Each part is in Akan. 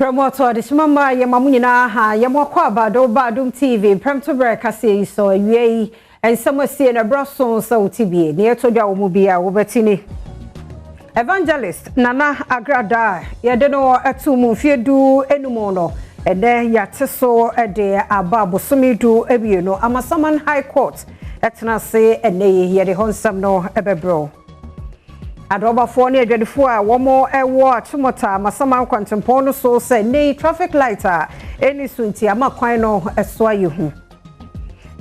Promoter this mama yamamunina ha yamwakwa Adom TV Premtobre Kasee so awie and some say na braso so tibie ne etodwa wo mu bia wo betini Evangelist Nana Agrada yede no etu mu fiedu enumo no ede yate so ede aba bosomidu ebie no Amasaman High Court etna se ene yede honsam no ebebro Adoba for near Jedifua, one more watch Mota, Masama Quantum no so say, nay, traffic lighter, any sunti, Amaquino, a swayu.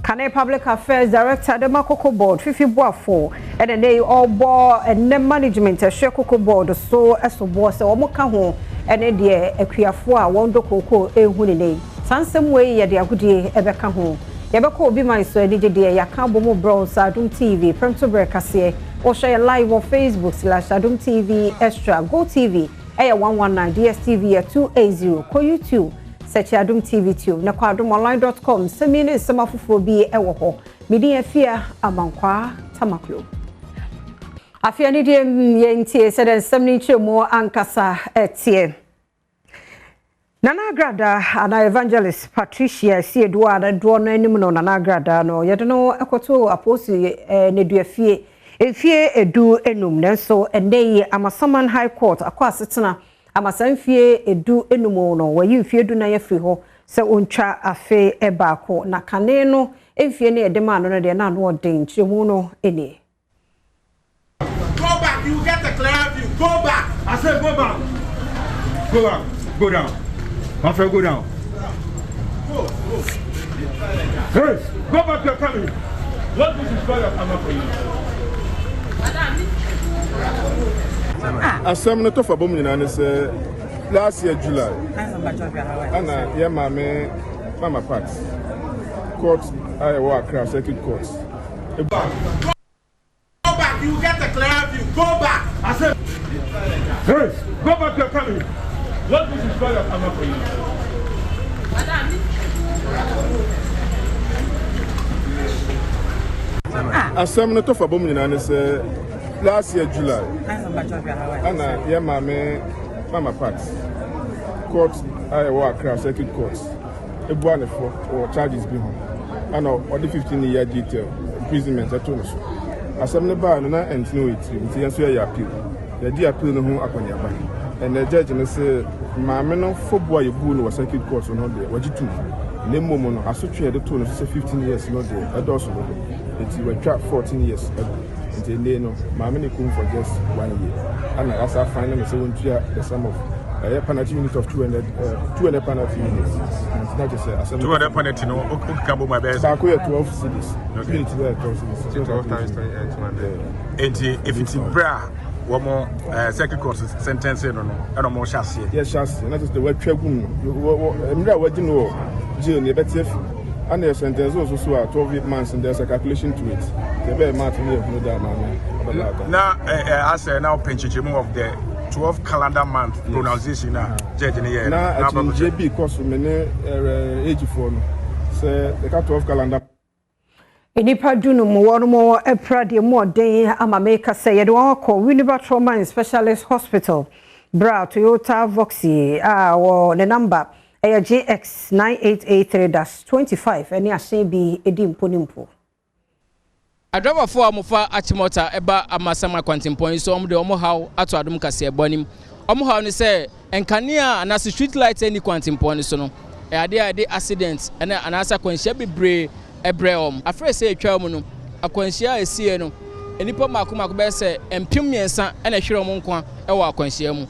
Kane Public Affairs Director, the Cocobod, 50 Boafo, and a nay all bore and nem management, a share Cocobod, so as to boss or Mocaho, and a dear, a Criafua, one do coco, a hunine. Sansome way, ya dear good year, Ebecaho. Yabako be my so, dear, Yakambo Bros, Adom TV, Premtobre Kasee. Or share live on Facebook /Adom TV Extra, Go TV, A119, DSTV at 280, Ko YouTube, search Adom TV Tube, na AdomOnline.com, semine samafufobi ewoho, media fear amankwa tamaklo. Afia ni die yentie said and 70 more ankasa etie. Nana Agrada and Evangelist Patricia see Eduardo Dwana Nimuno Nana Agrada no yedono ekoto aposi ne duafie Efie edu enum nenso ene Amasaman High Court akwa setena amasanfie edu enumo no wayi mfie edu na yefri ho se ontwa afe ebaako na kane no emfie ne edema no de na no den chemu no ene. Go back, you get a clear view. Go back. I said go back. Go back. Go down. My friend, go down. Go. Hey, go back to your family. What this is for your family for you? Asam no to for bom nyina ne say last year July ana ye mama part court I work across circuit court. Go back, you get a clear view. Go back. I said hey, go back to your family. What this is for your family for you? Asam no to for bom nyina ne say last year July ana ye mama part court I work across circuit court ebuane for or charges be home ana or the 15-year detail imprisonment at no so asam ne ba no na entino it nti yenso ya appeal the di appeal no ho akonyaba and the judge ne say maame no fobo ayebu no circuit court no de wajitu ne momo no asotwe de to no so 15 years no de edoso no nti we twa 14 years ago. No, Mammy come for just 1 year. And as I find them, the sum of a penalty unit of 200 penalty units. And not just a 200 penalty, no, Cabo, my best. I quit 12 cities. 12 times 20. If it's in Bra, one more second course sentence, I don't more chassis. Yes, chassis. And that is the word Tragum. I'm not what you know, Jill, you better. And there's sentence also 12 months, and there's a calculation to it. The very much now, I say now, Penchichimu of the 12 calendar month pronunciation. Now, JB cost many age for say the 12 calendar. Enipa dunu mu more epra more day amameka say you don't call Winneba Trauma and Specialist Hospital. Bra Toyota Voxy or the number. GX 9883-25 any ase bi edim ponimpo Adroba for amofa achimota eba amasama kwantimpon so omde omo haw ato Adom Kasee ebonim omo haw ni say enkania na street light any kwantimpon so no ade accident ena anasa kwanhia bebre ebre afre say etwa mu no akwanhia esie no enipa makoma be say empim miensa ena hwere omo nko ewa akwanhia mu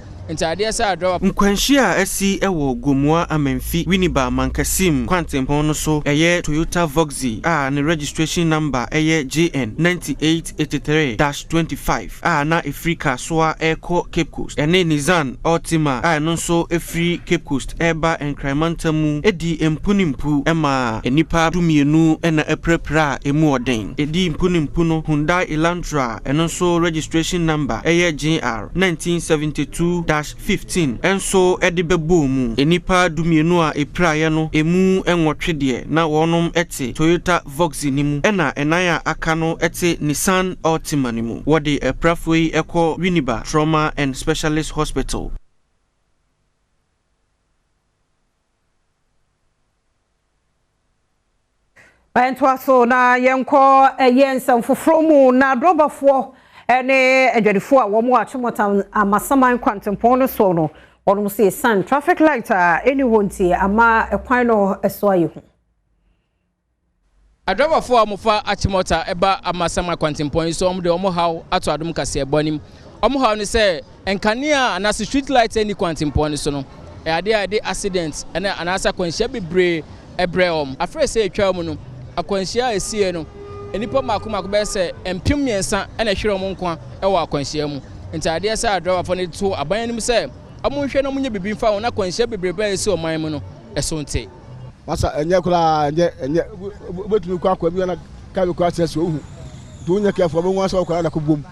Nkwanhia asi ewo Gomua Amemfi Winneba Mankasim kwantempon no so eye Toyota Voxy ne registration number eye JN 9883-25 na Africa soa eko Cape Coast ene Nissan Altima no so efri Cape Coast eba enkrimantamu edi empunimpu ema enipa dumienu ena eprepra emu oden edi empunimpu no Hyundai Elantra eno so registration number eye JR 1972-15 enso edibebo mu enipa dumienu a epraye no emu enwotwe na wonom ete Toyota Voxy nimu ena enaya aka no ete Nissan Altima nimu wode eprafoi eko Winneba Trauma and Specialist Hospital. Entwaso na yenko yensan fofromu na drobafo ene adwadifo a wo mo achomota amasaman kwantempon no so no ono se san traffic light any wonti ama ekwan no eso ayehu adrobafo amofa achimota eba amasaman kwantempon so omde omo haw ato Adom Kasee ebonim omo haw ni se enkania na street light any kwantempon so no ade accident ene anasa kwanhia bebre ebreom afre se etwa mu no akwanhia esie no enipa makoma be se empim miensa ene hwere mo nko e wa akwanhia mu ntade se adrobafo ne to abanyanim se amonhwe no munye bibi mfa wona akwanhia bebrebe ese oman mu no esonte masa enye kula enye betumi kwa kwa bi na ka bi kwa sese ohu do nya ka fo bo nwa so kwa na ko bom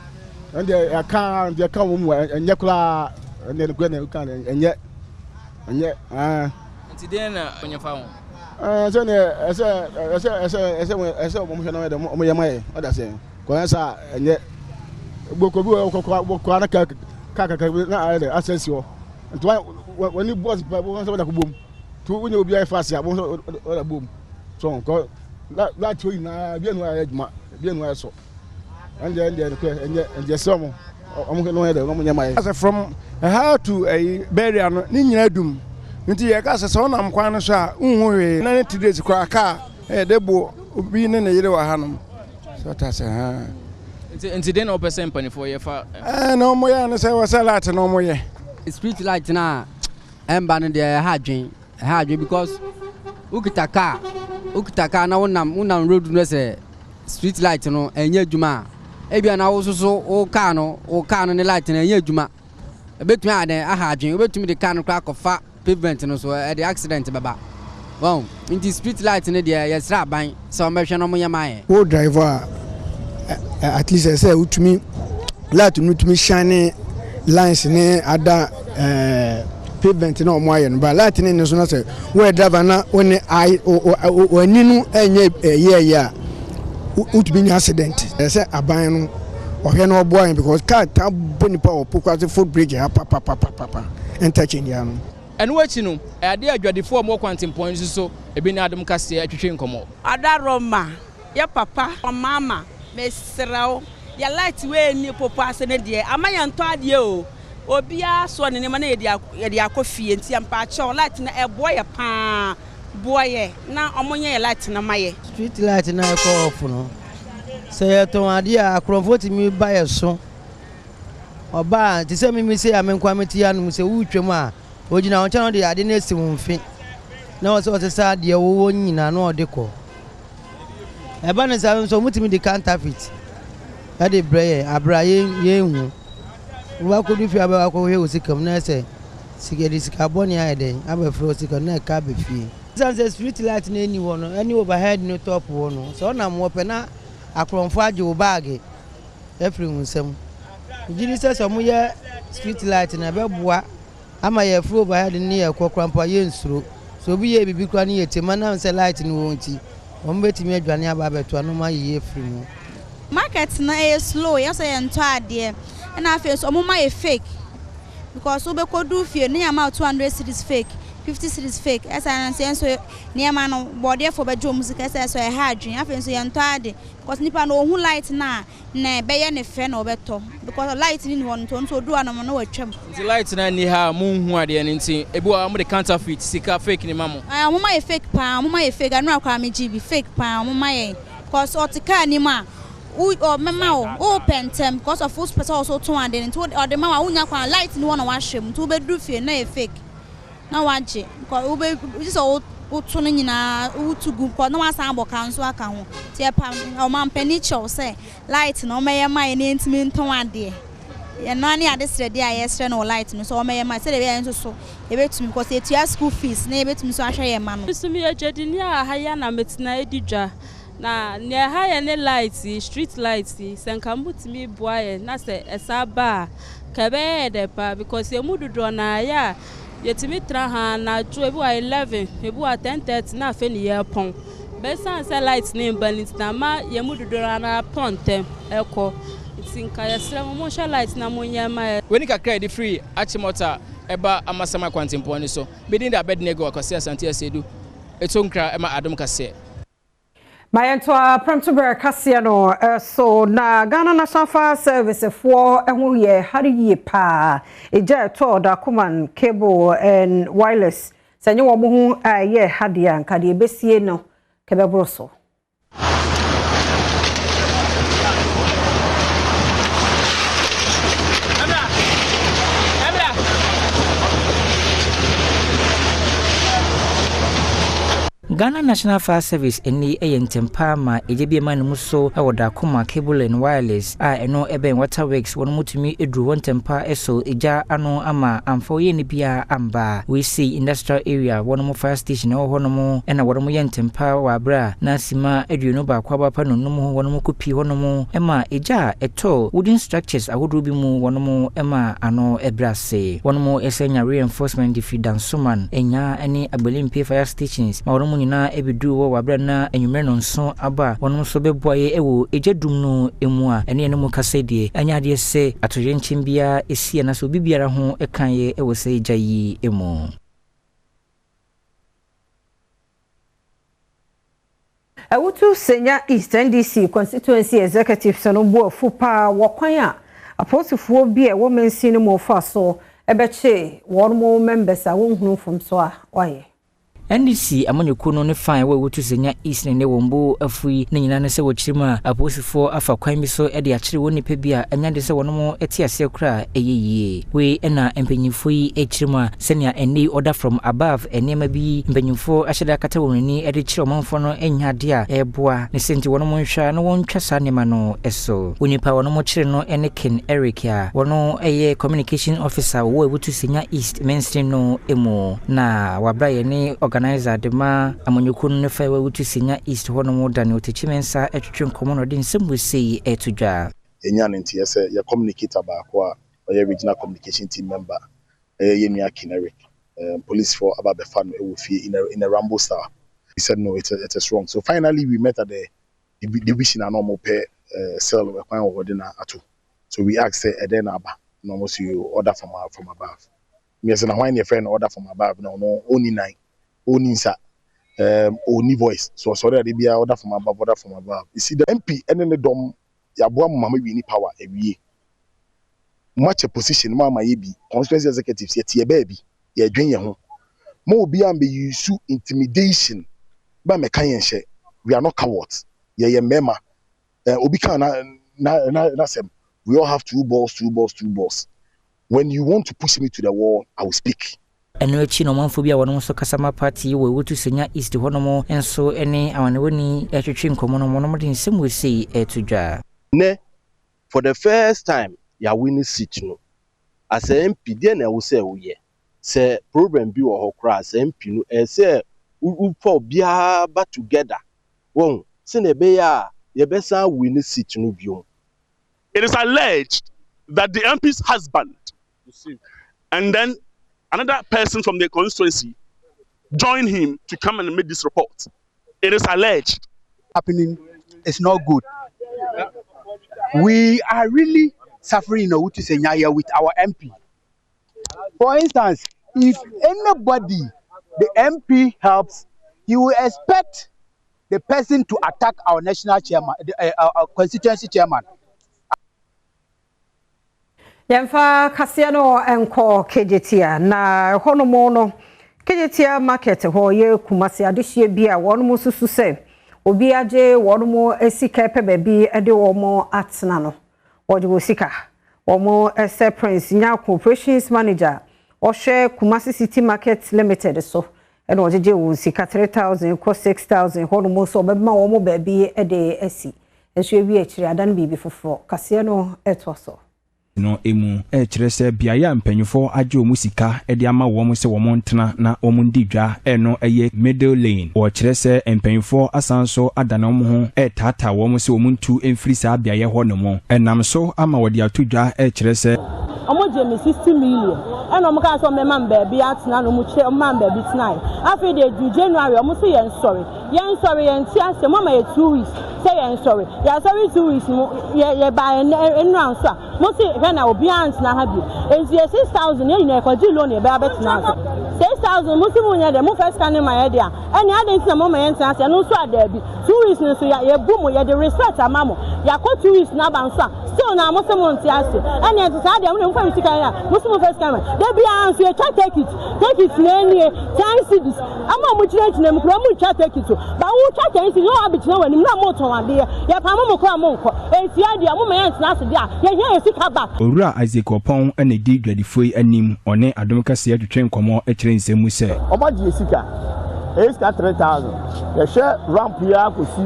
ande ya ka mo enye kula ene ko na ka enye ntide na onye fa won so ne ese mo hwe na mo yemaye oda se ko sa enye gboko bi ko na ka na ade access wo ntwa woni boss ba bo so da ko bom tu unye obi ai fast ya bo so bom so ko la tu na bi enu ajuma bi enu eso ande ko enye so mo omo no ede mo yemaye as from how to a burial no ni nyina dum nti ye ka se onam kwan no so a unhuwe na 2 days kwa ka debo obi ne ne yire wa hanom so ta se ha nti den opesen panifo ye fa no mo ya no se wa salat no mo ye street light na emba no de ha adwen because ukitaka na wonam road no se street light no enye adwuma ebia na wo so o car no ne light na enye adwuma ebetumi ade aha adwen obetumi de car no kwa kofa pavement no so the accident baba wow in the street light ne de yesra ban so me hwe no mo yemaye wo driver at least say utumi light no utumi shine lines ne ada pavement no mo aye no ba light ne so na say we driver na woni ai oninu enye ye utumi ni accident say aban no ohwe no boy because car ta boni pa opokwa foot brake ha pa interchange ya no enu wachi no ade adwadefo mo kwantempon so ebi ni Adom Kasee atwetwe nkomo adaroma ya papa mama mesrao ya light we ni popo ase ne de amanya nto ade o obia so ne ne ma na ye de akofie nti ampa ache light na eboye pa boye na omonye ye light na maye street light na ko off no say to ade akrofo ti mi ba ye so oba ti se mi se amenkwa meti ya no se wutwem a ojina on chano de ade na esi wonfi na wo se sa de wo nyina na ode ko eba ne sa so mutimi de counterfeit ade breye abraye yenhu wa ko du fi aba ko he osikam na se sigedi sikaboni ayeden aba fro osikam na ka be fi sanse street light na eni wo no any overhead no top wo no so na mo pe na akromfo age wo bag every unsem jiri se so mo ye street light na be boa ama ye fro overhead ni ye kokrampa ye nsuro so bi ye bibi kwa ni ye tema na se light ni wonti o mbetimi adwane aba beto anu ma ye free mu market na e slow ya so ye nto ade na afi so mo ma ye fake because we ko do fie ni ama 200 cedis fake 50 cedis fake esa na so ni ama no body for bejo music esa so e ha adwen afi so ye nto ade because nipa no hu light na be ye ne fe na obeto because light ni won to so do anam na watwam nti light na ni ha mo hu ade ni nti ebi wa mo de counterfeit sika fake ni mamo mo ma ye fake pa mo ma ye fake anu akwa me GB fake pa mo ma ye because otika ni ma o mema o pentem because of full person also 200 nti o de mama unya kwa light ni wona wa hwem nti o be du fie na ye fake na waje because o be so utu no nyina utugu ko na wasan aboka nso aka ho ti e pam o man panicho say light no meye mai na ntimi nton ade ye no ani ade srede a yesre no light no so o meye mai say de be nso so e betumi because e tua school fees na e betumi so ahwe ye ma no sumi agedini a haya na metina edidwa na ne haya ne light street light senka mutimi boaye na se esaba ka be de pa because e mududo na ya yetimi tra ha na jo ebu 11 ebu 10:30 na afa ni ye pon be san se light ni balance na ma ye mududo na ponte eko tinka yesre mo sha light na mo nyama weni kakra di free achimota eba amasama kwantempon so bedin da bed nego akose asante asedu etonkra ema Adom Kasee Mayanto Premtobre Kasee no so na Ghana National Fire Service for ehu ye hariye pa eja to da command cable and wireless sanye wo hu ye hadia nka de besie no kebebro so Ghana National Fire Service eni eyentempa ma ejebi ma no so ewoda koma cable and wireless eno eben waterworks won mutumi edru wontempa eso eja ano ama amfo ye ni bia amba we see industrial area won mo fire station ho mo ena won mo yentempa wa bra na sima edu no ba kwa ba pa no mo won mo kopi ho mo ema eja eto wooden structures awodo bi mu won mo ema ano ebrase won mo esenya reinforcement defeat suman enya eni abelimpe fire stations ma won na ebidu wo wabra na enwumre no nso aba wono so beboye ewo ejadum no emu a ene mu kasede anyade se atoyenchim bia esie na so bibiara ho ekan ewo se ejayi emu Awutu Senya Eastern DC constituency executive sonombo fupa wakwan a aposifuo bi e wo mensi no mo fa so ebeche won mo members a won hunu fom so a waye NDC amanyoko no ne fan we wotu Senya East ne wombo afui ne nyina ne se wo chirima aposifo afa kwan bi so e de akire woni pa bi a anya de se wono mo etiase kra eyeye we na empanyifo yi echirima senia eni order from above enema bi empanyifo ahyeda kata wonani e de kire omanfo no enya de a eboa ne senti wono mo nhwa no wontwa sa nema no eso wonipa wono mo kire no ene Ken Eric a wono eye communication officer wo wotu Senya East mainstream no emo na wabra ye ne organizer de ma amanyoko no fa we wutu Senya East hono mo dane otechimensa etwetwe nkomo no de nsem sei etudwa enya nti yese ya communicator ba ko a regional communication team member ye nua Ken Eric police for about fan we fie in a Rambo Star. He said no, it's wrong. So finally we met at the division and normal pay cell we kwan over na ato. So we asked then aba no so you order from above. Me say na why your friend order from above no only 9 only sa only voice. So sorry they be order from above. You see the MP and then the dom ya boa mama we ni power ewie. Much a position mama ye bi constituency executives ye tie baby ye dwen ye ho. Mo obi am be use intimidation ba me kan yen hye. We are not cowards. Ye mema. Obi kan na sem. We all have two balls. When you want to push me to the wall, I will speak. Eno echi no manfo bia wono so kasama party we wotu Senya East hono mo enso ene awanewoni etwetwe nkomo no mo de nsem we sei etudwa. Ne for the first time ya win seat no. As a MP dey na wo say wo ye. Say problem bi wo ho kra as MP no e say u for bia ba together. Won se na be ya ye be sa win seat no biom. It is alleged that the MP's husband and then another person from the constituency joined him to come and make this report. It is alleged. Happening is not good. We are really suffering in Owutu Senya with our MP. For instance, if anybody, the MP helps, you will expect the person to attack our national chairman, our constituency chairman. Yemfa Kasee no enko kejetia na hono mo no kejetia market ho ye Kumasi adehye bia wono mo susu se obi age wono mo esika pebe bi ede wo mo atena no woje wo sika wo mo ese Prince nya corporations manager o hwe Kumasi City Market Limited so ene wojeje wo sika 3000 ko 6000 hono mo so beba wo mo ba bi ede esi enso ewi akiri adan bibi foforo Kasee no etoso no emu kire se biaya mpanyufo age omusika ede ama wo mo se wo montena na wo ndidwa eno eye middle lane wo kire se mpanyufo asanso adana mo ho tata wo mo se wo ntu emfiri sa biaya ho no mo enam so ama wodi atodwa kire se omoje me 60 million eno mo kan so me man ba bi atena no mo che man ba bi tonight afi de du January omo se yen sorry yen ti ase mo ma ye 2 weeks say yen sorry ya sorry 2 weeks mo ye ba enu anso mo se na obi ant na ha bi enzi 6000 ye nyina ko di loan e ba betina 6,000 musimu nya de mu first scan my idea any adin na mama yen san no so ada bi 2 weeks no so ya boom ya the respect amamo ya ko 2 weeks na ban so still na musimu nti ase any enti sa dia mu fa sika ya musimu first scan de bia so ya take it na nie 10 cedis ama mu chire chine mu kro mu cha take it ba wo cha 10 cedis no abitina wani na mo ton ade ya pa mo kro mo nko enti adia mama yen san ase dia ya hia sika ba Owura Isaac Opon ene di dwadifoi anim one Adom Kasee atwetwe nkomo ekire nsemu se omadi sika 3,000 ya share ramp ya kosi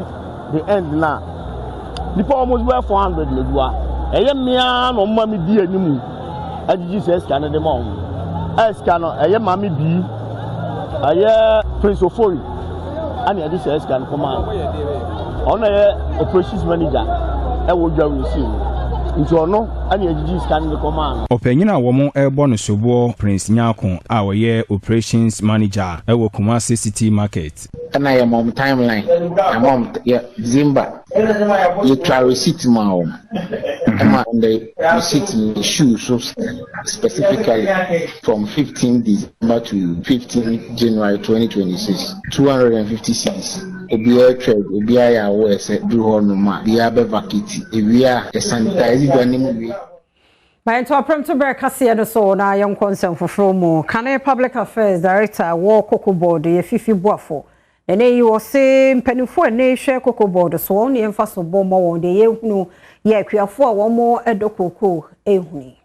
the end na nipa almost 400 ledua eye mmia no mama di animu agigi se scan de mo scan no eye mama bi eye Prince Ofori ani adi se scan koma ona ye operations manager e wo dwa receive nti ono ani agigi scan de koma Opanyina wo mo ebo no sobo Prince Nyakon a wo ye operations manager e wo Kumasi City Market and I am on timeline. I'm on Zimba. You try receipt now. I'm on the receipt in the shoes so specifically from 15 December to 15 January 2026. 250 cities. Obiya trade, Obiya ya wese do honoma. Obiya be vacate. Obiya sanitize the animal. My Premtobre Kasee no so na young concern for Fromo. Ghanaian Public Affairs Director War Cocobod ye fifi boafo. Ene yi wo se mpanifo ene hwe Cocobod so won ye mfa so bommo won de ye hunu ye akuafo a won edokoko ehuni.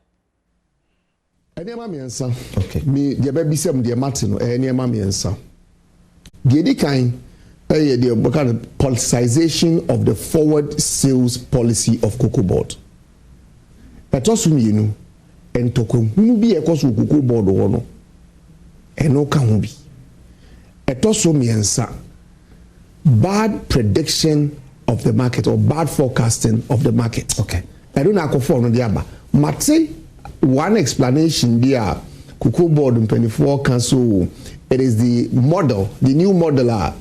Ene ma miensa. Okay. Mi de ba bisem de mate no ene ma miensa. De di kan the politicization of the forward sales policy of Cocobod. Petosumi and tokum bi ekoso Cocobod wo no eno ka ho bi etosomiensa bad prediction of the market or bad forecasting of the market. Okay, I don't know how no diaba mate one explanation there Cocobod in 24 council. It is the model, the new model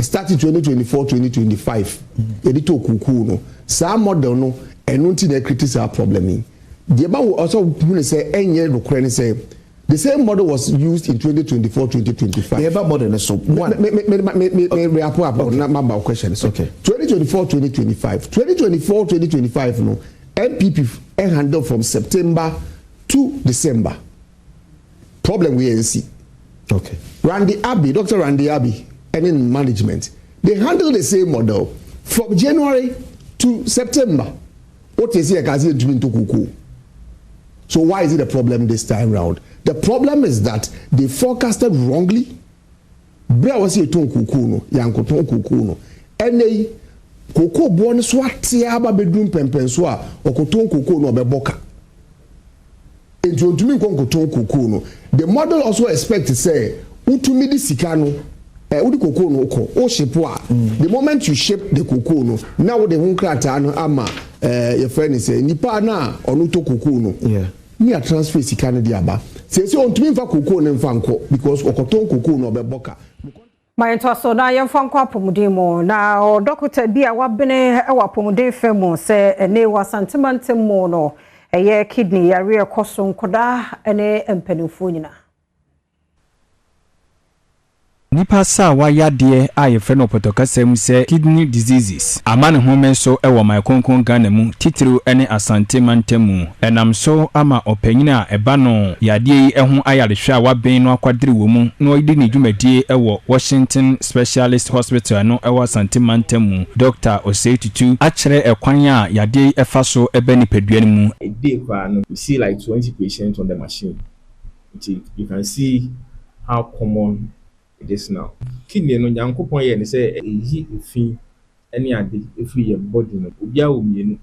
starting 2024-2025 edito kuku no sa model no eno nti na critical problem the about also who say enye nokure say the same model was used in 2024-2025 the about model so one me report about number of questions. Okay, 2024-2025 no MPP handle from September to December problem we see. Okay, Dr. Randy Abbey and in management they handle the same model from January to September. What is here Kasee doing to Kuku? So why is it a problem this time round? The problem is that they forecasted wrongly. Bra was here to Kuku no, yanko to Kuku no. Ene Cocobod so atia ba bedroom pempen so a okoton Kuku no be boka. Into koton Kuku no. The model also expect to say utumi di sika no udi cocoa no ko o ship a the moment you ship the cocoa no now the hunkrata no ama your friend say nipa na onu to cocoa no me a transfer sika no di aba say ontumi mfa cocoa no mfa nko because okoton cocoa no be boka my so na yemfa nko apomuden mo na o doctor bi a wabene e wapomuden fam say ene wasantemantem mo no eye kidney yare ekoso nkoda ene empanifo nyina Nipa sa wa yade a yefe no potokasem se kidney diseases amane homen so ewo my konkon Ghana mu titiri ene asante mantemu enam so ama opanyina eba no yade yi eho ayarehwe a waben no akwadiri wo mu no ide ni dwumadie ewo Washington Specialist Hospital no ewo asante mantemu Dr. Osetutu akere ekwan a yade efa so ebe ni pedua mu a day kwa no you see like 20 patients on the machine. You can see how common it is now. Kidney no nyankopon ye ne say eyi efi any ade efi your body no obia wo mienu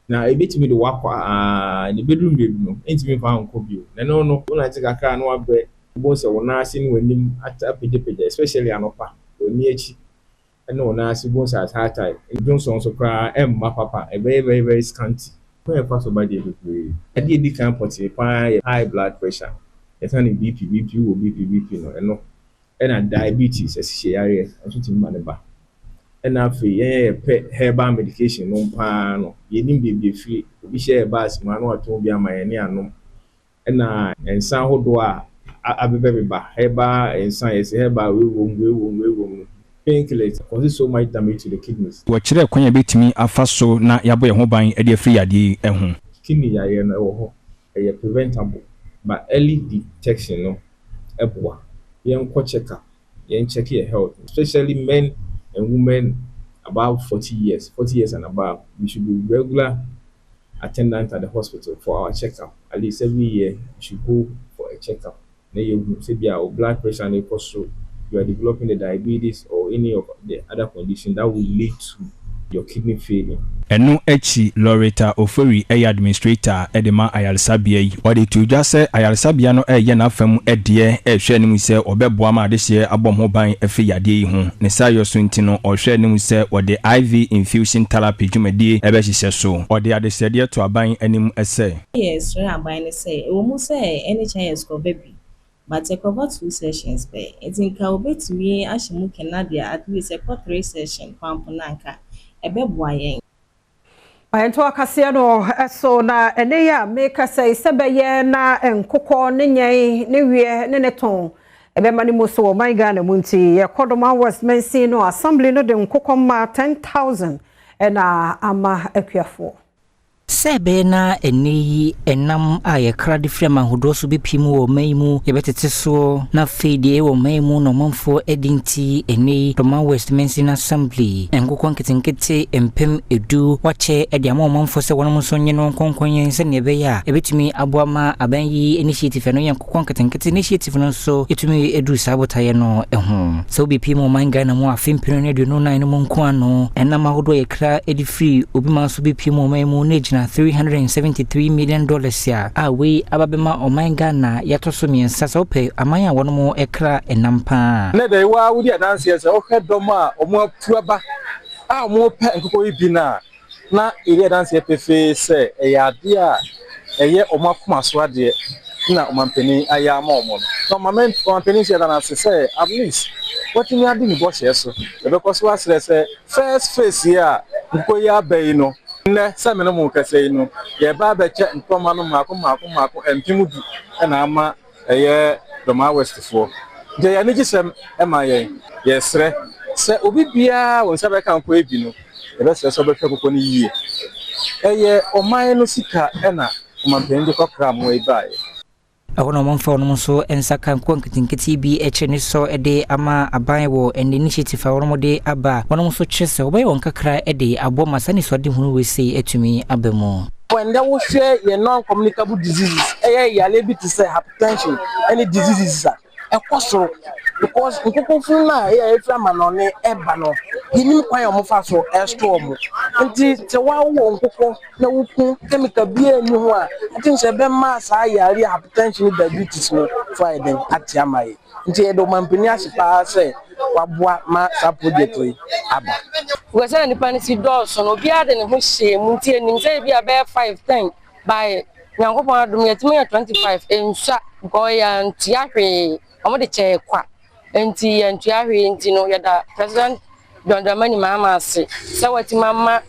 na ebetimi de wakwa ne bedroom baby no entimi fa anko bio na no una tika ka no abe bo se wona ase ni wanim ata peje especially anopa oni echi na wona ase bo se ata Johnson so kra emma papa e very scanty when you pass over the ade di kan poti pa high blood pressure etani BP wo BP no and diabetes as area and maneba and after pet herbal medication no pa no ye nim be free obi share bas man no ato bia ma ye ne anom and san hodo a abeba heba and science heba we won painkillers cause so much damage to the kidneys. Wɔkyerɛ kwan betumi afa so na yɛabɔ yɛn ho ban de afiri yadeɛ ɛho. Kidney yareɛ no ɛwɔ hɔ ɛyɛ preventable but early detection no ɛboa yɛnkɔ check up check your health, especially men and women above 40 years and above. We should be regular attendant at the hospital for our checkup. At least every year, you should go for a checkup. Then you say your blood pressure and so you are developing the diabetes or any of the other conditions that will lead to your kidney failing. Enu echi Loretta Ofori administrator edema Ayalsabia yi odi tuja se Ayalsabia no ye na fam edie ehwe anim se obeboa ma adehye abom ho ban afi yade yi ho ne sayo so ntino ohwe anim se odi IV infusion therapy dwumadie ebe hihye so odi adesede to aban anim ese yes re aban ne se wo mu se any chance ko baby but take over 2 sessions be etinka obetumi ahyimu kenada at least a 3 session kwamponanka ebe boayen Ayento akase no eso na ene ya make say sebeye na enkokọ ne nyen ne wie ne neton ebe mani mo so my Ghana munti ye kodoma Westminster no assembly no de nkokọ ma 10,000 na ama akuafo Sebe na eni enam aye krade frema hodoso bepimu wo maimu yebetete so na fede wo maimu no monfo edinti eni Toma Westminster Assembly enkokon nketinkete empem edu wache ediamo monfo se wono msonye no konkonyen se ne be ya ebetumi aboama abanyi initiative no yankokon nketinkete initiative no so etumi edu sabotaye no eho so bepimu manga na mo afempino ne do no nan no monko ano enam ahodo ye kra edifri obi ma so bepimu maimu ne na $373 million ya we ababema oman Ghana yatoso miensa so pe amanya wono mo ekra enampa ne dey wa wudi adanse ye se o hwedom a omo apuaba a omo pe nkoko ibi na iri adanse pefe se eyade a eye omo akoma so ade na omampeni aya ma omo no omampeni se na se at least what you ade ni bo hye so e be ko so asre se first face ya nkoko ya bai no ne samene mu kase no ye ba ba che ntoma no mako empimu bi na ama eye Doma West fo je ya ni gisem e ma ye sre se obi bia won sabe kan ko ebi no e be se so be hwekoko ni yie eye oman no sika na omanpendi kokra mo e bae awono monfo no so ensaka nkwankinkiti bi echene so ede ama aban wo and initiative awono de aba wono so kyese obaye won kakra ede abo masani so de hunu we sei etumi abemu when there was a non-communicable diseases yale bi to say hypertension any diseases ekosoro because nkoko na eframa no ne eba no hinim kwan omofa so estro mo nti te wa wo nkoko na wuku chemical bi ani ho a nti se be ma sa yare hypertension diabetes no Friday atiamai nti edo mampini asipa se waboa ma sa project aba we say ni panisi do so no bia de ne ho hye mu nti enim say bia be 510 by nyankopon adom yetime 25 ensa goya nti ahwe amode che kwa enti entu ahwe enti no yada president John Dramani mama se sawati mama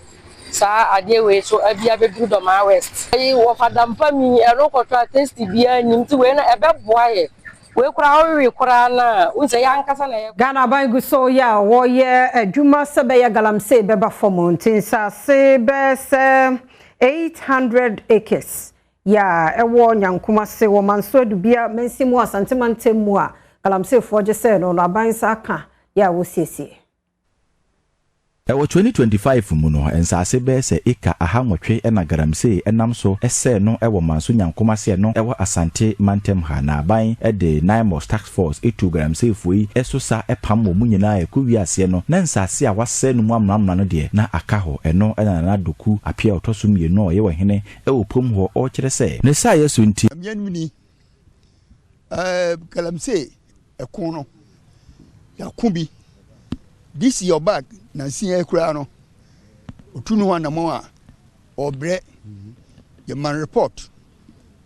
sa ade we so abia bedru Doma West ayi wo fadampa mi erokotwa test bia nim ti we na ebeboa ye we kura we kura na unse yankasa na Ghana bangu so ya wo ye adwuma sebe ya Galamsey beba fomo tinsa se be se 800 acres ya ewo nyankuma se wo manso dubia mensimu asantemantemu a Galamsey foje se no abansa aka ya wo siesie Ewo 2025 mu no ensase be se eka ahanwotwe na Galamsey enam so ese no ewo manso nyankoma se no ewo asante mantem ha na aban de Naimos tax force etu Galamsey foi esosa epam mu nyina ekowi ase no na ensase a wase no mu amnamna no de na aka ho eno na doku apia otoso mie no ye wehene ewo pom ho o kire se ne sa yeso nti amianmini Galamsey ekun no yakubi this your bag na sin ekura no otunu wanamo a obre ye man report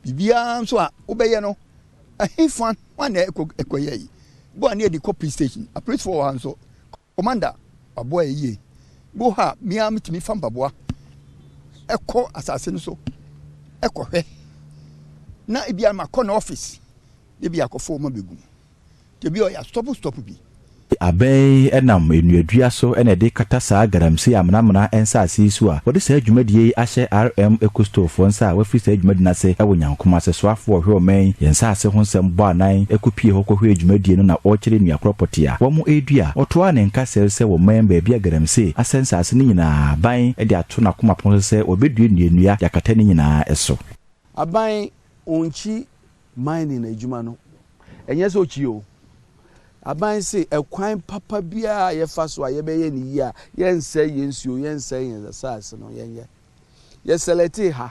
bibia so a obeye no ahifan wana ekoye yi bo ani di copy station a place for one so commander abo ye bo ha mi am timi fam baboa eko asase no so eko hwe na ibia ma corner office de bi akofo ma begum de bi o ya stop bi Abe enam enuadua so ene de kata saa Galamsey amnamna ensa asisu a wode saa adwumadie ahye RM Ecostofo nsa a wafi saa adwumadi na se ewo nyankoma se so afo ohwe omen yensa ase ho nsem bo anan ekupie ho kohwe adwumadie no na okire nua kropotia wo mu edua otoa ne nka se wo men ba bia Galamsey asensa ase ni nyina ban e de ato na koma pon se obedue nua yakata ni nyina eso aban onchi mining adwuma no enye se ochi o aban se ekwan papa bia ye fa so ayebeye ni yi a yense yensuo yense yensase no yenye ye select ha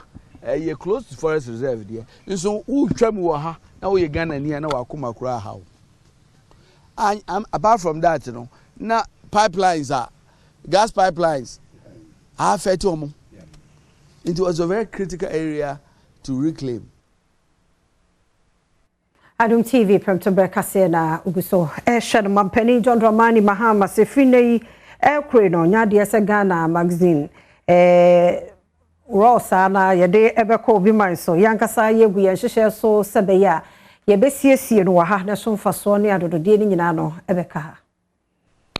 ye close to forest reserve there nso utwam wo ha na wo ye Ghanaian na wakoma kura ha and apart from that no na pipelines are gas pipelines are fetom it was a very critical area to reclaim. Adom TV Premtobre Kasee na uguso shed mampeni John Dramani Mahama se frine kure no nya de se Ghana magazine rosa na yede ebeko obi man so yankasa yegu ye hyehyɛ so sebeya ye besiesie no ha na so mfaso ne adodode ni nyina no ebeka ha.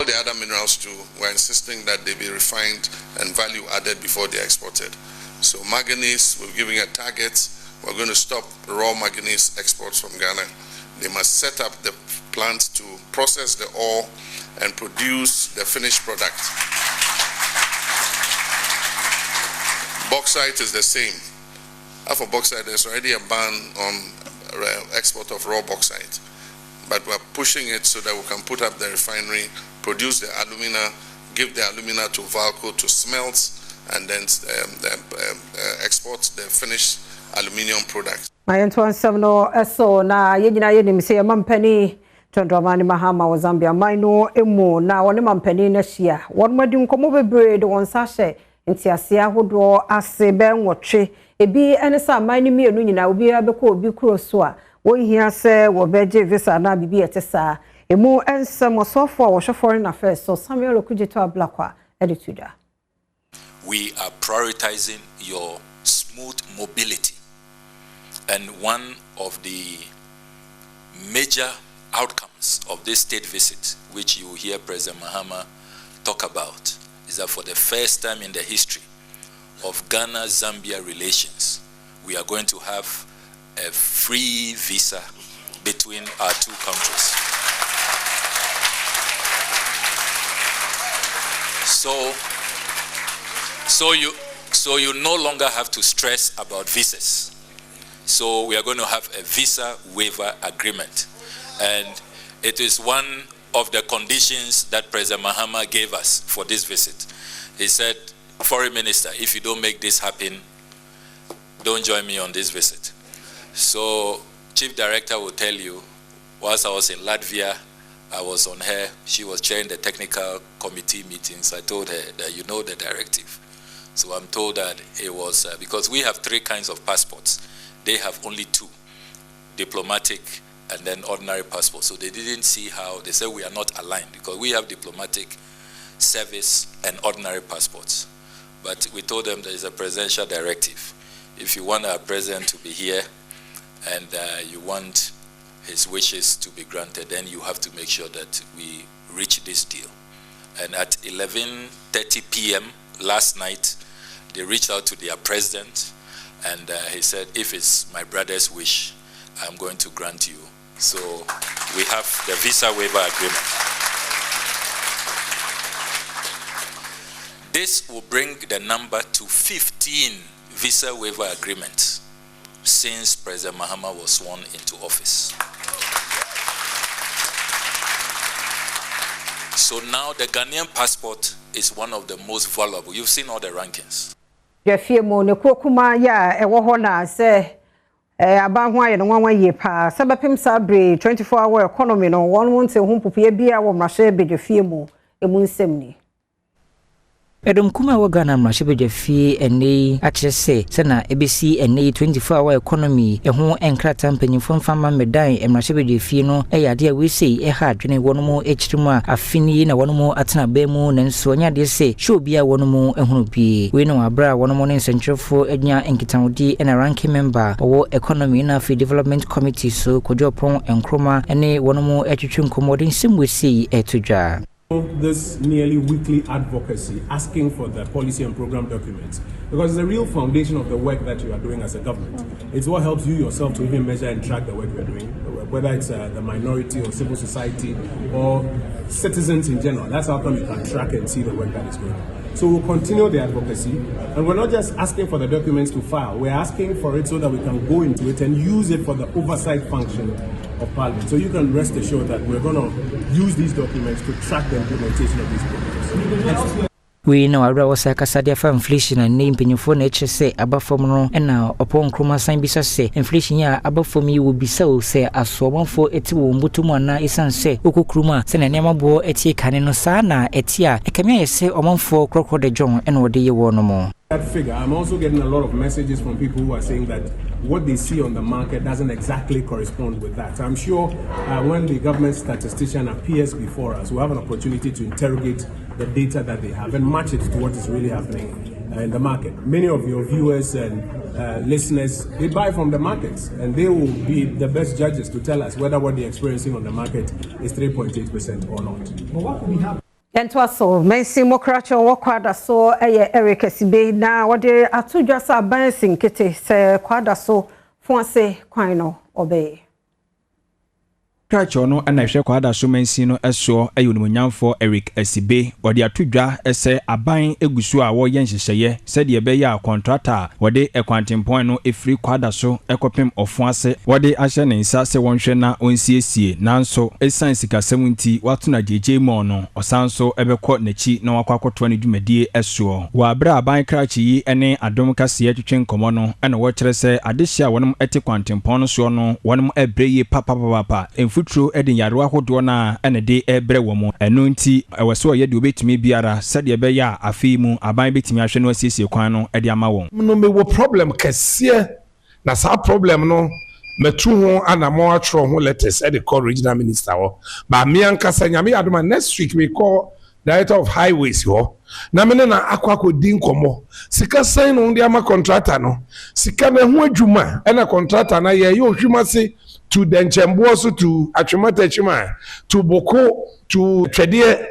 The other minerals too, we're insisting that they be refined and value added before they're exported. So manganese, we're giving a target. We're going to stop raw manganese exports from Ghana. They must set up the plant to process the ore and produce the finished product. Bauxite is the same. For bauxite, there's already a ban on export of raw bauxite. But we're pushing it so that we can put up the refinery, produce the alumina, give the alumina to Valco to smelt, and then export the finished aluminium products. My entwansam no eso na yegyina yenim se mampani Tondramani Mahama wa Zambia maino emu na wone mampani na hia won madi nkomo bebre de won sahye ntiase ahodo ase ben wotwe ebi ene sa mani mienu nyina obi abeko obi kroso a won hia se wo beje visa na bibi etesa emu ensem osofo a wo foreign affairs so Samuel Okudjeto Ablakwa edituda. We are prioritizing your smooth mobility. And one of the major outcomes of this state visit, which you hear President Mahama talk about, is that for the first time in the history of Ghana-Zambia relations, we are going to have a free visa between our two countries. So you no longer have to stress about visas. So we are going to have a visa waiver agreement. And it is one of the conditions that President Mahama gave us for this visit. He said, Foreign Minister, if you don't make this happen, don't join me on this visit. So Chief Director will tell you, whilst I was in Latvia, I was on her, she was chairing the technical committee meetings. I told her that you know the directive. So I'm told that it was, because we have 3 kinds of passports. They have only 2, diplomatic and then ordinary passport. So they didn't see how, they said we are not aligned because we have diplomatic, service and ordinary passports. But we told them there is a presidential directive. If you want our president to be here and you want his wishes to be granted, then you have to make sure that we reach this deal. And at 11:30 p.m. last night, they reached out to their president and he said, if it's my brother's wish, I'm going to grant you. So we have the visa waiver agreement. This will bring the number to 15 visa waiver agreements since President Mahama was sworn into office. So now the Ghanaian passport is one of the most valuable. You've seen all the rankings. Yefiemo ne kokuma ya ewo ho na se aba ho aye no nwanwa ye pa sabapem sabre 24-hour economy no won won te ho popie bia wo mrahye be yefiemo emu nsem ni. Adom kuma wa Ghana mrashebe fie ene akyese se na ebesi ene 24-hour economy eho enkrata mpanyimfo mfama medan mrashebe fie no eyade a we sei ha adwene wonomo ekyirimu a afini na wonomo atena bemu nanso nyade se show bia wonomo ehunu bi we no abra wonomo ne nsentrefo enya enkitawodi na ranking member owo economy na fi development committee so kodjopon enkroma ene wonomo etwetwe nkomodin simwesi etudwa. This nearly weekly advocacy asking for the policy and program documents because it's the real foundation of the work that you are doing as a government. It's what helps you yourself to even measure and track the work you're doing, whether it's the minority or civil society or citizens in general. That's how come you can track and see the work that is going on. So we'll continue the advocacy, and we're not just asking for the documents to file, we're asking for it so that we can go into it and use it for the oversight function of Parliament. So you can rest assured that we're going to use these documents to track the implementation of these programs. We know our wasa kasadia fa inflation and name penyufo na say abafom no na opon kroma san bisa say inflation ya abafom yi wo bisa o say asomonfo eti wo mbutumu ana isan say okokruma se na nema bo eti kane no sa na eti a ekamia yese omonfo krokro de jon ena ode ye wo no mo. That figure, I'm also getting a lot of messages from people who are saying that what they see on the market doesn't exactly correspond with that. So I'm sure when the government statistician appears before us, we'll have an opportunity to interrogate the data that they have and match it to what is really happening in the market. Many of your viewers and listeners, they buy from the markets, and they will be the best judges to tell us whether what they're experiencing on the market is 3.8% or not. But what could we have? Entwaso mensi mokracho wakwada so Eric Sibe na wade atudwa sa bansin kete se kwada so fonse kwano obey. Kracho no ana hwe kwada so mensi no eso ayonumnyamfo Eric Sibe ode atudwa ese aban egusu a wo yenhyehyeye se de be ya contractor wode ekwantimpon no efri kwada so ekopem ofuase wode ahye ne nsa se wonhwe na onsiesie nanso esan sika 70 watu na jeje mo no osanso ebekọ nachi na wakwakoto ne dwumadie eso wa abra aban krachi yi ene Adom Kasee twetwe nkomo no ena wo kyere se adehia wonom ete kwantimpon no so no wonom ebreye papa futuro edin yarwa hodo na ene de ebre wo mu enu nti eweso ye de obetimi biara sade be ya afimu aban betimi ahwe no asiesie kwan no ede ama won no me wo problem kase na sa problem no metu ho anamo atro ho letters e de call regional minister ho ba me ankasa nyame Adom next week we call director of highways ho na me na akwako din komo sika san no ndi ama contractor no sika na ho adwuma e na contractor na ye yo hwuma se to the Nchemboso to Achumatechima to Boko to Twedie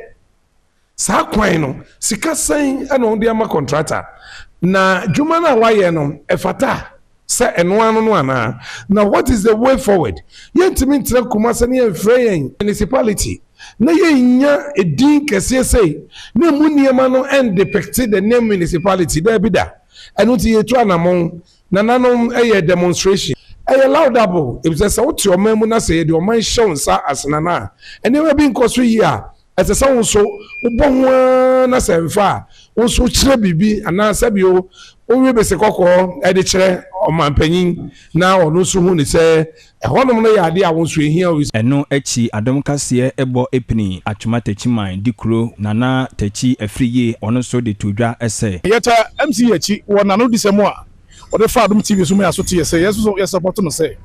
sa kwan no sika san ana on dia ma contractor na dwuma na waye no efata se eno anu no ana na what is the way forward yentimi ntre kumase ne enfreyen municipality na yenya edin kese sei na muniema no end depict the name municipality there be da eno ti yetu anamon na nanom eye demonstration laudable if there's out your memu na say the man show nsa asenana ene we bi nkoso yi a ese se wonso ubonwa na semfa wonso kire bibi ana sabio onwe be se kokko e de kire omampanyin na ono so hu ni se ehonom no ya de a wonso ehia eno achi Adom Kasee ebo epini Achumatechiman dikuro nana tachi afriye ono so de tudwa ese yeta MC achi wona no disemo a or the Adom TV so me asote say yes so yes support no say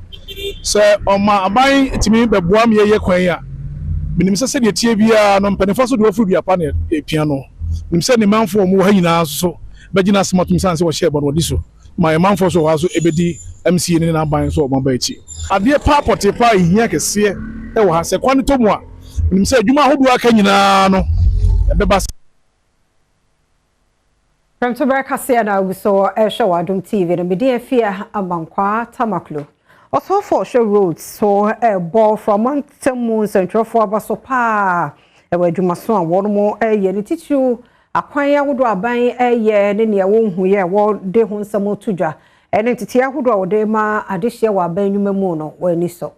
oma aban etimi beboa me ye kwan ya minim se de tie bia no mpanefo so de ofu bia pa na epia no minim se ne manfo mo ha nyina so bagina smart mi san se wo share bo no di so my manfo so wa so ebedi MC ni na ban so mo ba echi ade pa pote pa hia kese e wo ha se kwan to mu a minim se adwuma hodo aka nyina no ebe ba Premtobre Kasee na uso show Adom TV na media fia amankwa tamaklo. Also for show roads so ball from Mountain Central for abaso pa e wadwumaso a wono ye ne titu akwan ya wodo aban ye ne ne wonhu ye wo de ho nsamo tudwa ene titi ahodo a wode ma adehye wa aban nwuma mu no wani so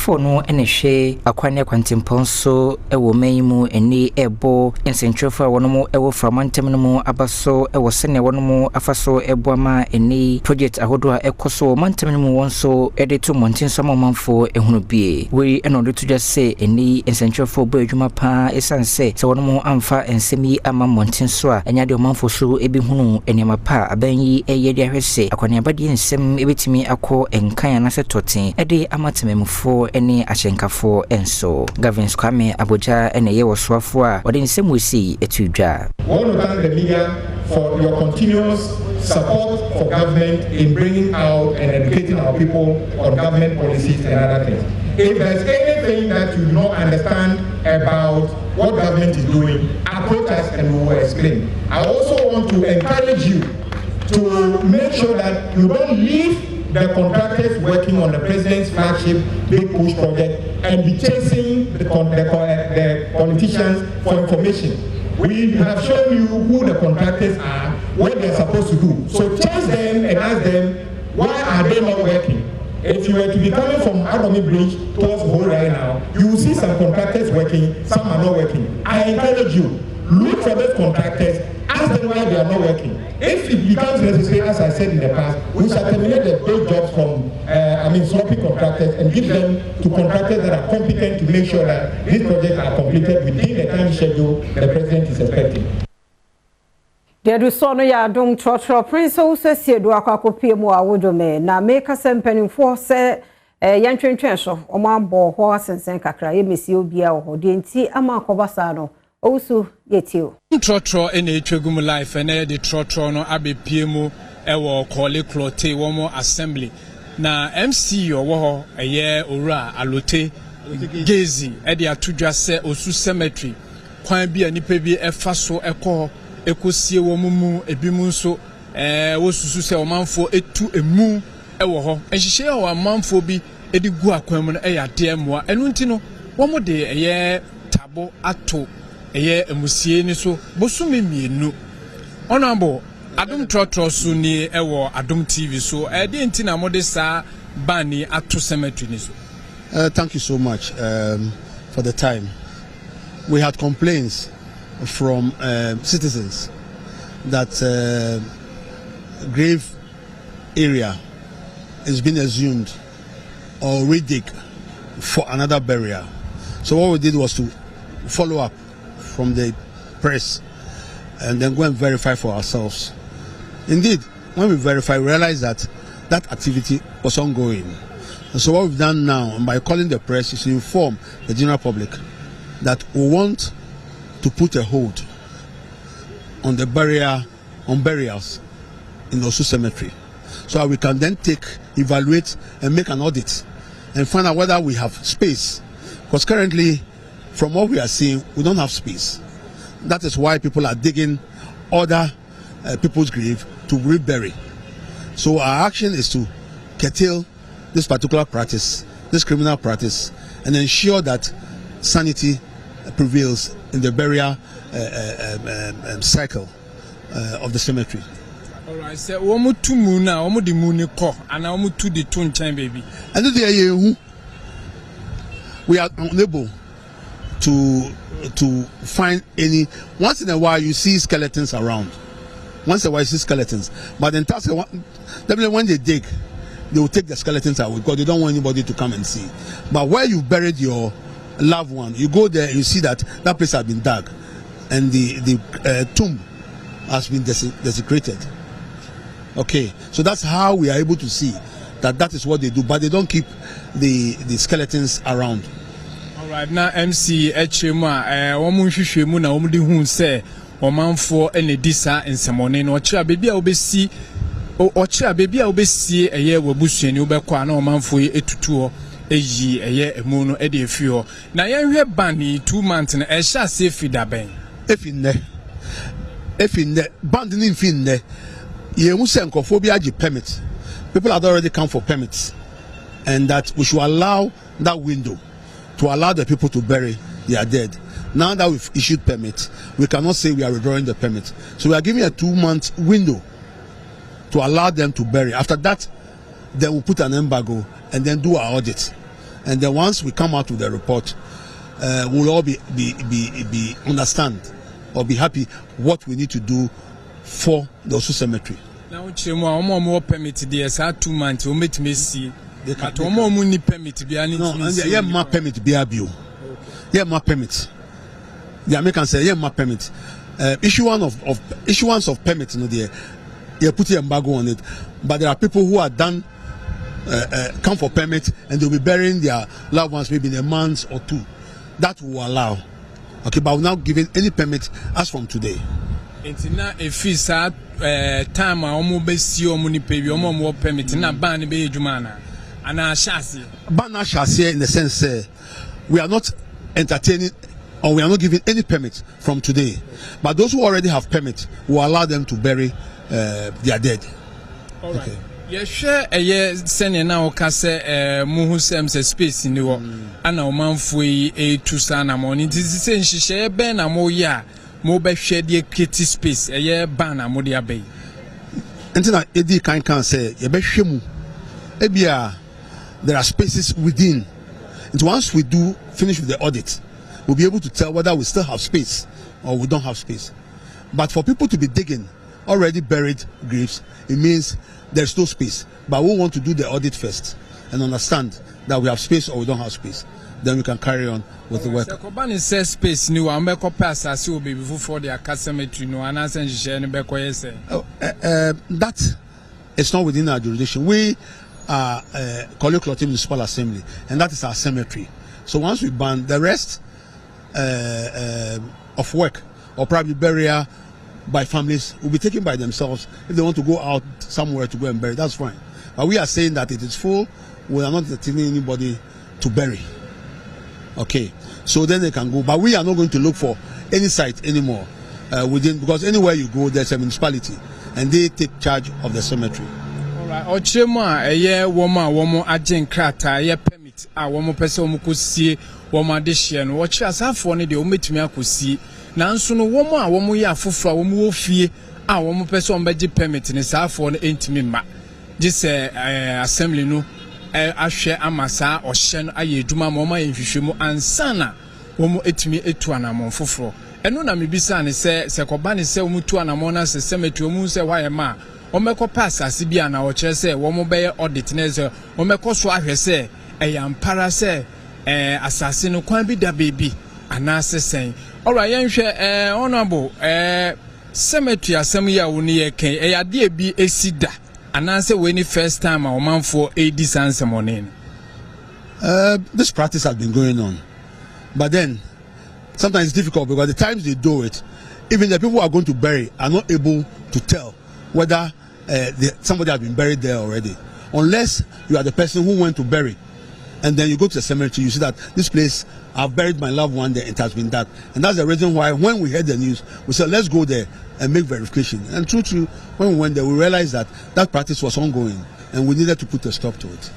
for no ene hwe akwane kwantempon so ewo manyimu eni ebo ensentrefa wono ewo framantem no mu abaso ewo sene wono afaso eboama eni project ahodo a ekoso mantem no mu wonso ede to montin so manfo ehunu bie we eno de to just say eni ensentrefa bo adwuma pa esanse se wono amfa ensemi ama montin so a enya de manfo so ebi hunu enema pa abanyi eye de ahwese akwane abade ensem ebetimi akọ enkan na se totin ede amatememfo ene achenkafo enso Gavin Kwame Abuja ene ye wosoafo a ode nsem wosi etudwa. We want to thank the media for your continuous support for government in bringing out and educating our people on government policies and other things. If there's anything that you do not understand about what government is doing, approach us and we will explain. I also want to encourage you to make sure that you don't leave the contractors working on the president's flagship big push project and be chasing the politicians for information. We have shown you who the contractors are, what they're supposed to do. So chase them and ask them, why are they not working? If you were to be coming from Adom Bridge towards Hole right now, you will see some contractors working, some are not working. I encourage you, look for those contractors, ask them why they are not working. If it becomes necessary, as I said in the past, we shall terminate the big jobs from, sloppy contractors and give them to contractors that are competent to make sure that these projects are completed within the time schedule the president is expecting. There do so no ya Adom trotro prince also see do akwakopi mu awodome na make asempani for say yantwentwen so omambo ho asensen kakra ye mesi obi a ho de nti ama akobasa no also yetio trotro ene etwegum life ene de trotro no abepie mu ewo kole clote wo mo assembly na MC owo ho eye owura alote gezi e de atudwa se osu cemetery kwan bi anipa bi efa so ekọ ekosie wo mumu ebimu nso wo susu se omanfo etu emu ewo ho ehihye o amanfo bi edigu akwan mu no ya de moa enu nti no wo mo de eye tabo ato eye emusie ni so bosumi mienu onambo Adom trotro so ni ewo Adom TV so de nti na mo de sa bani ato cemetery ni so. Thank you so much for the time. We had complaints from citizens that grave area is being assumed or redig for another burial. So what we did was to follow up from the press and then go and verify for ourselves. Indeed, when we verify, we realized that that activity was ongoing. And so what we've done now, and by calling the press, is to inform the general public that we want to put a hold on the burials in the Osu Cemetery, so that we can then evaluate and make an audit and find out whether we have space. Because currently, from what we are seeing, we don't have space. That is why people are digging other people's grave to rebury. So our action is to curtail this particular practice, this criminal practice, and ensure that sanity prevails in the burial cycle of the cemetery. All right, so omo tu muna, omo di muni ko, and omo tu di tun chain baby. And we are unable to find any. Once in a while, you see skeletons around. Once in a while, you see skeletons. But then definitely when they dig, they will take the skeletons out because they don't want anybody to come and see. But where you buried your loved one, you go there, you see that place has been dug, and the tomb has been desecrated. Okay, so that's how we are able to see that is what they do. But they don't keep the skeletons around. Right now, MC HMA, woman Shishmu, na woman who say, woman for any disa in Samone, or chair baby, I'll be see, or chair baby, I'll be see a year with Bush and Uberqua, no man for a tutor, a year, a mono, a day few. Now, you have banny 2 months and a shall say feeder bang. If in there, banding in fin there, you must send cophobia permit. People had already come for permits, and that we should allow that window to allow the people to bury their dead. Now that we've issued permits, we cannot say we are withdrawing the permit. So we are giving a 2-month window to allow them to bury. After that, then we'll put an embargo and then do our audit. And then once we come out with the report, we'll all be understand or be happy what we need to do for the Osu cemetery. Now, more permit there, 2 months, you meet me see. But more money permit be any. No, and yeah, my permit be a bill. Yeah, my permit. The Americans say, yeah, my permit. Issuance of permits, you know, there. You put an embargo on it, but there are people who are done come for permit and they'll be burying their loved ones maybe in a month or 2. That will allow. Okay, but we're not giving any permit as from today. It's not a fee time I almost be see money pay you more permit na ban be jumana and a chassis. Ban a chassis in the sense we are not entertaining or we are not giving any permit from today. But those who already have permit will allow them to bury their dead. All right. Okay. Yeah, sure. Sending now Kasee muhusem se space in the war. Ana omanfui a tusana morning. This is saying she share ben a mo ya mo be share the kitty space a year ban a modia bay. Until Eddie can say ye be shemu. Ebia there are spaces within. And once we do finish with the audit, we'll be able to tell whether we still have space or we don't have space. But for people to be digging already buried graves, it means there's no space. But we want to do the audit first and understand that we have space or we don't have space. Then we can carry on with the work. Cocobod says space new and make up pass as you be before the cemetery no and answer that is not within our jurisdiction. We are Cocobod Municipal Assembly, and that is our cemetery. So once we ban the rest of work or probably burial by families will be taken by themselves. If they want to go out somewhere to go and bury, that's fine. But we are saying that it is full. We are not entertaining anybody to bury. Okay, so then they can go. But we are not going to look for any site anymore within, because anywhere you go, there's a municipality, and they take charge of the cemetery. All right. Ochema, a year woman, agent crata, a year permit, a woman person who could see woman addition. Watch us have one the omit me I could see. Nanso no woman ya fufra wo fie a wo person be permit ni sa for no entimi ma this assembly no ahwe amasa ohye no aye adwuma ma ma nhwehwemu ansana wo etimi etu anamon fufro eno na mebisa ne se koba ne se wo tu anamon na se cemetery wo se wa ye ma wo mekọ pass ase bia na wo kire se wo be audit na se wo mekọ so ahwe se eyampara se asase no kwan bi da baby anase sen. All right, honorable cemetery assembly ya woni ye ken eyade bi esida anase we ni first time a man for 80 cents morning. This practice has been going on, but then sometimes it's difficult because the times they do it, even the people who are going to bury are not able to tell whether somebody has been buried there already, unless you are the person who went to bury. And then you go to the cemetery, you see that this place, I've buried my loved one there, it has been that. And that's the reason why when we heard the news, we said, let's go there and make verification. And true, when we went there, we realized that that practice was ongoing and we needed to put a stop to it.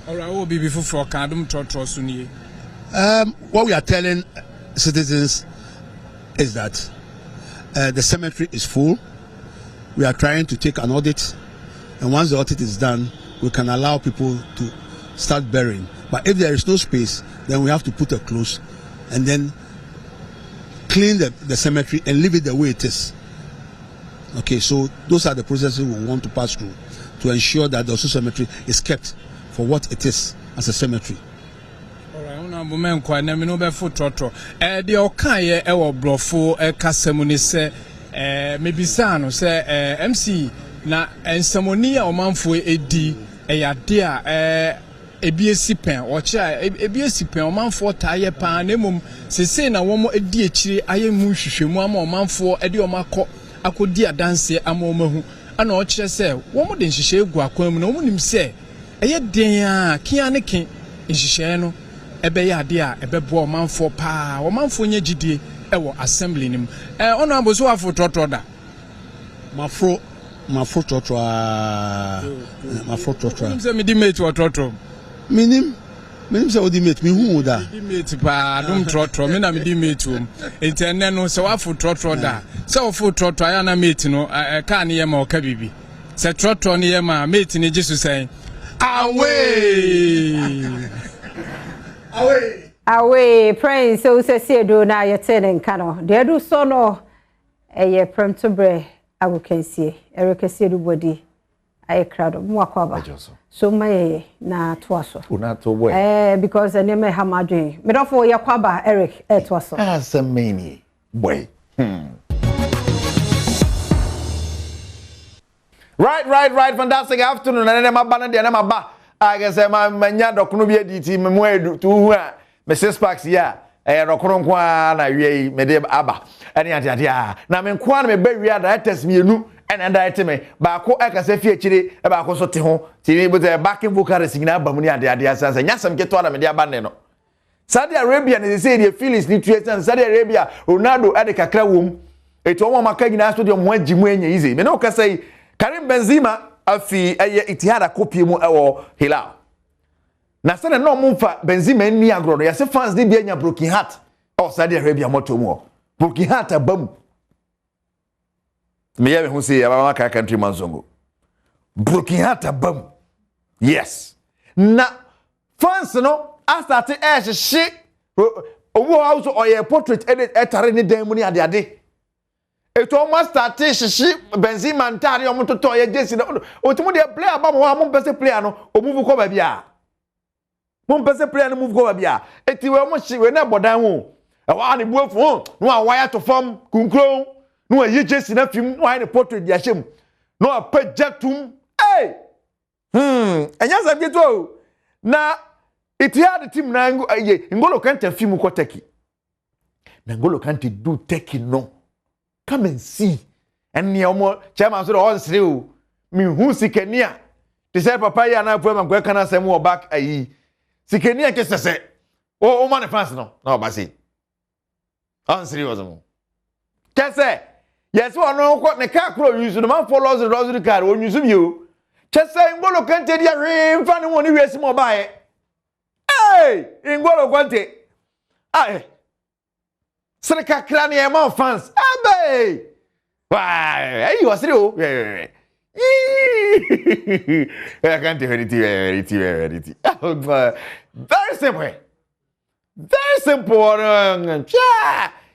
All right, what will be before for Adom Suni? What we are telling citizens is that the cemetery is full. We are trying to take an audit. And once the audit is done, we can allow people to start burying. But if there is no space, then we have to put a close and then clean the cemetery and leave it the way it is. Okay, so those are the processes we want to pass through to ensure that the Osu cemetery is kept for what it is as a cemetery. Alright, honorable men kwa na me no be fo trotro. De okan ye e wo brofo kasemu ni se mebisa no se MC na ensamoni a omanfo edi eyade a ebiesi pen ocha ebiesi pen omanfo taye pan na mum sese na womo edi akire aye mu hwehwemu ama omanfo edi omakọ akodi adanse ama omahu ana okire se womo de nhihye egu akwan mu na womo nim se eye den a kia ne ken nhihye no ebe ya ade a ebe bo omanfo pa omanfo nya gidie ewo assembly nim ono aboso afo trotro da mafro trotro mse me di mate wo trotro minim se odi mate mi hu da di mate pa Adom trotro me na me di mate wo entene no se wafo trotro da se wafo trotro aya na mate no ka ne ye ma oka bibi se trotro ne ye ma mate ne jesu sen away Awe Prince so say do na yetene nka no. De do so no eye Premtobre Kasee. Kasee do body. Aye crowd mo akwaba. So my na to so. Una to boy. Because ene me ha madwen. Me dofo ye kwaba Eric to so. Asemeni boy. Right. Fantastic afternoon. And then my banner, and my ba. I guess my manya dokunu bi editi me mo edu to hu a me 6 packs ya. Dokunu kwa na wie me de aba. Ene ade a. Na me kwa na me ba wi directors mienu. And I me ba ko akase fie chire e ba ko so te ho. Ti bo the backing vocalist nyina ba mu ni ade asansa. Nyasam keto na me de aba ne no. Saudi Arabia ne say the Phillies ni tuetan Saudi Arabia Ronaldo ade kakra wom. Eto mo maka nyina stadium ho agimu anya ize. Me no ka say Karim Benzema afi eye Itihad kopie mu ewo Hilal. Na se na no mumfa Benzema ni agro no yase fans ni bia nya broken heart. O Saudi Arabia moto mu. Broken heart abam. Me ya hu say aba maka country manzongo. Broken heart abam. Yes. Na fans no astarte shit. Owo house oye portrait edit etare ni dan mu ni ade. Eto almost started shishi Benzema ntari omutoto ye jesi na otimu de player ba mo ha mo pese player no o move ko ba bia mo pese player no move ko ba bia eti we mo shi we na bodan ho e wa ne buafu no a wire to form kunkro no ye jesi na fim no ai ne portrait dia shem no a pajatum eh enya sa bieto na iti had the team na ngolo kante film ko Turkey na ngolo kante do Turkey no. Come and see. And near more chairman so all through me who sikenia. They say papa ya na put am can say more back ayi. Sikenia ke say o man fans no. No ba say. On serious mo. Ke say yes we no ko ne car pro use no man follows the rosary card o use you. Ke say ngolo kante dia hwe mfa ne woni wiase mo ba e. Hey, ngolo kante. Ah Sreka krani e man fans. Abe. Why? Hey, was you? I can't hear it. Very simple. Very simple.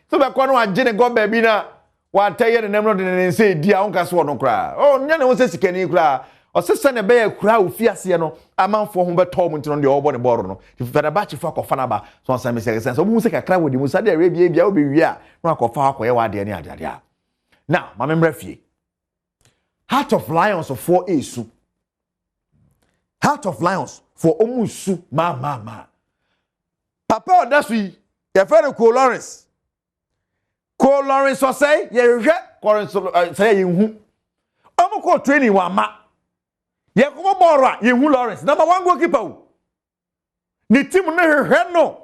So ba kwano agene go baby na wa taye ne nemro de say dia onka so no kra. Oh, nya ne wo se sikani kra. O se se ne be ya kra ofiase no amanfo ho be tom ntino de obo ne boro no. Ti fada ba chi fa kofa ba so san me se so mu se kakra wodi mu Saudi Arabia bia obe wi a no akofa akoye wa de ne ade a. Now, mama mrefie. Heart of Lions for Esu. Heart of Lions for Omusu ma. Papa odasui ye fere Ko Lawrence. Ko Lawrence so say ye hwe Lawrence say ye hu. Omo ko training wa ma. Ye ko boro a ye hu Lawrence. Number 1 goalkeeper o. Ni team no hwe no.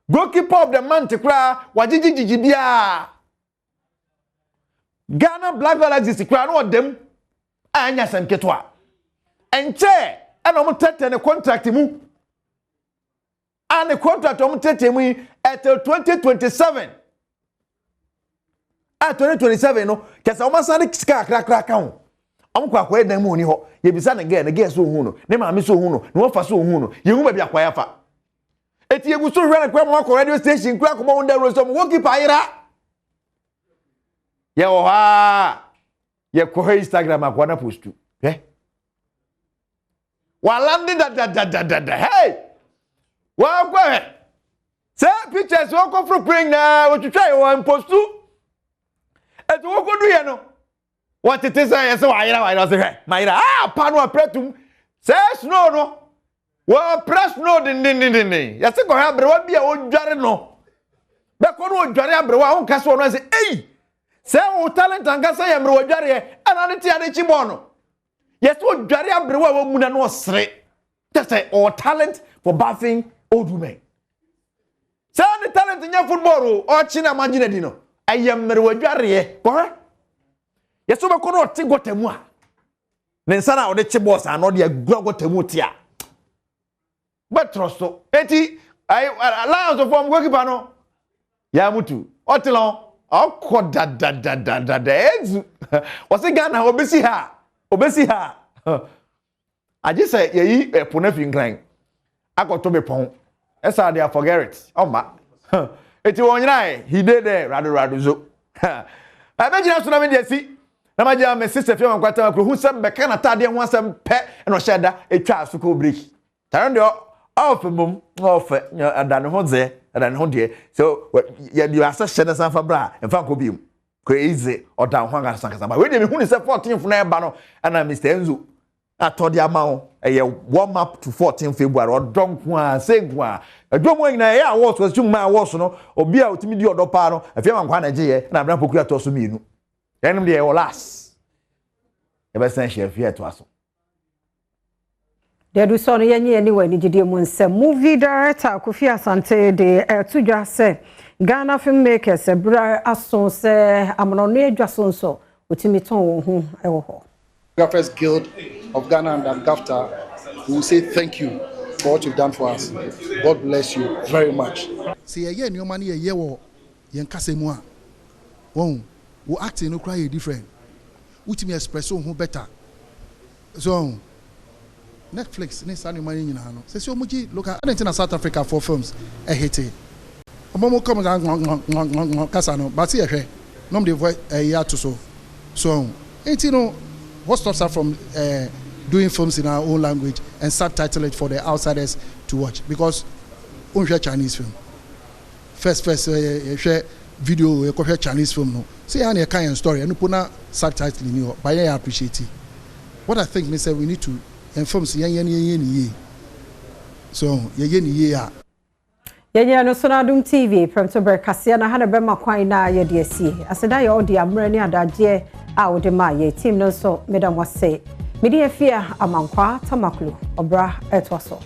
Goalkeeper of the month kra wajiji bia. Ghana Black Galaxy kra no dem anya sem ketwa. Enche ana mo tete ne contract mu. And the contract mo tete mu until 2027. At 2027 no, kesa o masane ska kra kan. Amkwa kwa edan mu oni ho. Ye bisa ne ge so hu no. Ne ma me so hu no. Ne wo fa so hu no. Ye hu ba bia kwa ya fa. Eti egu so hwe ne kwa mo akọ radio station kra ko mo under road so mo keep ayira. Ye o ha. Ye ko Instagram akwa na postu. Walandi da. Hey. Wa kwa. Say pictures wo ko fro bring na wo twitwa ye wan postu. Eto wo ko du ye no. What it is say wa ayira say mayira pa no apretum. Say snow no. Wa press no din. Ya se ko ha bre wa bia wo dware no. Be ko no dware abre wa won kase no say eh. Say wo talent anga say emre wo dware ana ne ti ade chi bo no. Yes, what Jari Abrewa Muna no sre. Just say all talent for bathing old women. Say the talent in your football or China Maginadino. I am Merwajari, eh? Yes, so Kono Tigotemua. Then Sana or the Chibos are not the Glogotemutia. But Trosto, Eti, I allow the form Gokipano. Yamutu, Otilon, oh, quad da eggs. Was a Ghana obesi ha. Obesi ha. I just say ye ponefin grind. I got to be pon. esa they forget it oma eti wonyina he dey there rado zo abegina so na me dey si na magia me sister fi mankwata makro hu sem be kana tade ho asem pe na oheda etwa asuko break taron de off mum off adane ho ze adane ho de so ya di asese na sanfa bra emfa ko bium crazy odan ho anga sankasa ba we dey me hu ni se 14th na eba no ana Mr Enzo atodi amawo eye warm up to 14 February odonko a segwa adwomo nyina ye awards was twum ma awards no obi a otimi di odopa no afia mankwa na gye na abran poku ato so mienu enim de e last e be san chef here to aso de do so no yenye anyway ni gide mu nsem movie director Kofi Asante de tudwa se Ghana filmmakers bra aso se amono no adwaso so otimi ton wo hu e wo ho Photographers Guild of Ghana and GAFTA, we will say thank you for what you've done for us. God bless you very much. See, a year, new money, a year, yen kasemua. We acting no cry different. Which me espresso who better. So, Netflix, next time money in Hano. Say, so much look at in South Africa for films. I hate it. A moment comes and Casano, but see, no, the voice a year to so. So, ain't you know. What stops us from doing films in our own language and subtitle it for the outsiders to watch? Because we share Chinese film. First, share video, we share Chinese film. No, say any kind of story, and we put a subtitle in you. But I appreciate it. What I think, say we need to inform. So Yenya no Adom TV Premtobre Kasee na hana bema kwan na ye de sie aseda ye odi amre ne adaje a odi ma ye team no so medam wase medi afia amankwa tamaklu obra etwaso